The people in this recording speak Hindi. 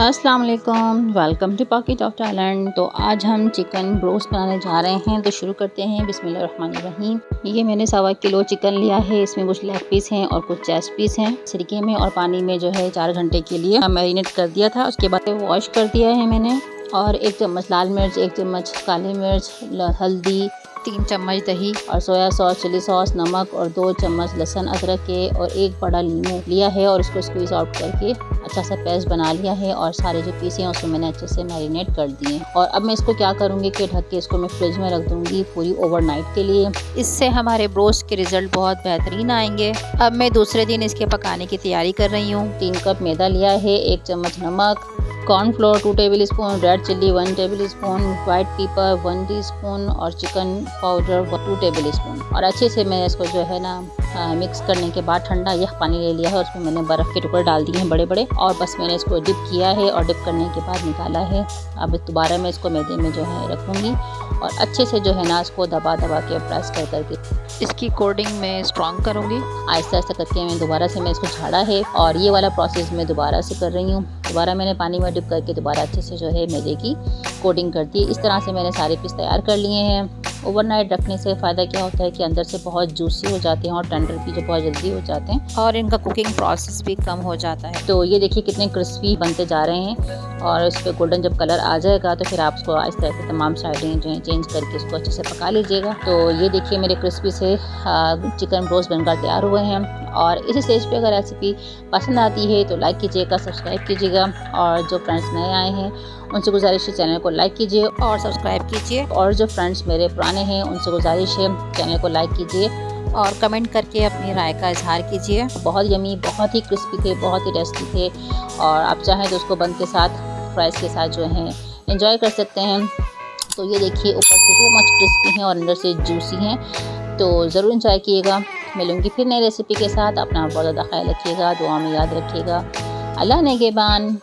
अस्सलाम वालेकुम, welcome to pocket of talent. तो आज हम चिकन ब्रोस्ट बनाने जा रहे हैं। तो शुरू करते हैं। बिस्मिल्लाहिर्रहमानिर्रहीम। ये मैंने 1.25 किलो चिकन लिया है। इसमें कुछ लेग पीस हैं और कुछ चेस्ट पीस हैं। सिरके में और पानी में जो है 4 घंटे के लिए मैरिनेट कर दिया था। उसके बाद वॉश कर दिया है मैंने। और 1 चम्मच लाल मिर्च, 1 चम्मच काली मिर्च, हल्दी, 3 चम्मच दही और सोया सॉस, चिली सॉस, नमक और 2 चम्मच लहसुन अदरक के और 1 बड़ा नींबू लिया है और उसको स्क्वीज आउट करके अच्छा सा पेस्ट बना लिया है। और सारे जो पीस हैं उसको मैंने अच्छे से मैरिनेट कर दिए। और अब मैं इसको क्या करूँगी कि ढक के इसको मैं फ्रिज में रख दूँगी पूरी ओवरनाइट के लिए। इससे हमारे ब्रोस्ट के रिज़ल्ट बहुत बेहतरीन आएंगे। अब मैं दूसरे दिन इसके पकाने की तैयारी कर रही हूँ। 3 कप मैदा लिया है, 1 चम्मच नमक, cornflour 2 table spoon, red chilli 1 table spoon, white paper 1 teaspoon और चिकन पाउडर 2 टेबल स्पून। और अच्छे से मैं इसको जो है ना मिक्स करने के बाद ठंडा यह पानी ले लिया है। उसमें मैंने बर्फ़ के टुकड़े डाल दिए हैं बड़े बड़े और बस मैंने इसको डिप किया है और डिप करने के बाद निकाला है। अब दोबारा मैं इसको मैदे में जो है रखूँगी और अच्छे से जो है ना इसको दबा दबा के प्रेस कर करके इसकी कोटिंग में स्ट्रॉन्ग करूँगी। आहिस्ता आहिस्ता करके मैं दोबारा से मैं इसको झाड़ा है और ये वाला प्रोसेस मैं दोबारा से कर रही हूँ। दोबारा मैंने पानी में डिप करके दोबारा अच्छे से जो है मैदे की कोटिंग कर दी। इस तरह से मैंने सारे पीस तैयार कर लिए हैं। ओवरनाइट रखने से फ़ायदा क्या होता है कि अंदर से बहुत जूसी हो जाते हैं और टेंडर भी जो बहुत जल्दी हो जाते हैं और इनका कुकिंग प्रोसेस भी कम हो जाता है। तो ये देखिए कितने क्रिस्पी बनते जा रहे हैं और इस पर गोल्डन जब कलर आ जाएगा तो फिर आप उसको आहिस्ता आहिस्ता तमाम साइडें जो हैं चेंज करके इसको अच्छे से पका लीजिएगा। तो ये देखिए मेरे क्रिस्पी से चिकन ब्रोस्ट बनकर तैयार हुए हैं। और इसी स्टेज पे अगर रेसिपी पसंद आती है तो लाइक कीजिएगा, सब्सक्राइब कीजिएगा और जो फ्रेंड्स नए आए हैं उनसे गुजारिश है चैनल को लाइक कीजिए और सब्सक्राइब कीजिए। और जो फ्रेंड्स मेरे पुराने हैं उनसे गुजारिश है चैनल को लाइक कीजिए और कमेंट करके अपनी राय का इजहार कीजिए। बहुत यमी, बहुत ही क्रिस्पी थे, बहुत ही टेस्टी थे और आप चाहें तो उसको बन के साथ फ्राइज़ के साथ जो है एंजॉय कर सकते हैं। तो ये देखिए ऊपर से टू मच क्रिस्पी हैं और अंदर से जूसी हैं। तो ज़रूर एंजॉय कीजिएगा। मिलूँगी फिर नई रेसिपी के साथ। अपना बहुत ज़्यादा ख्याल रखिएगा, दुआ में याद रखिएगा। अल्लाह नेगेबान।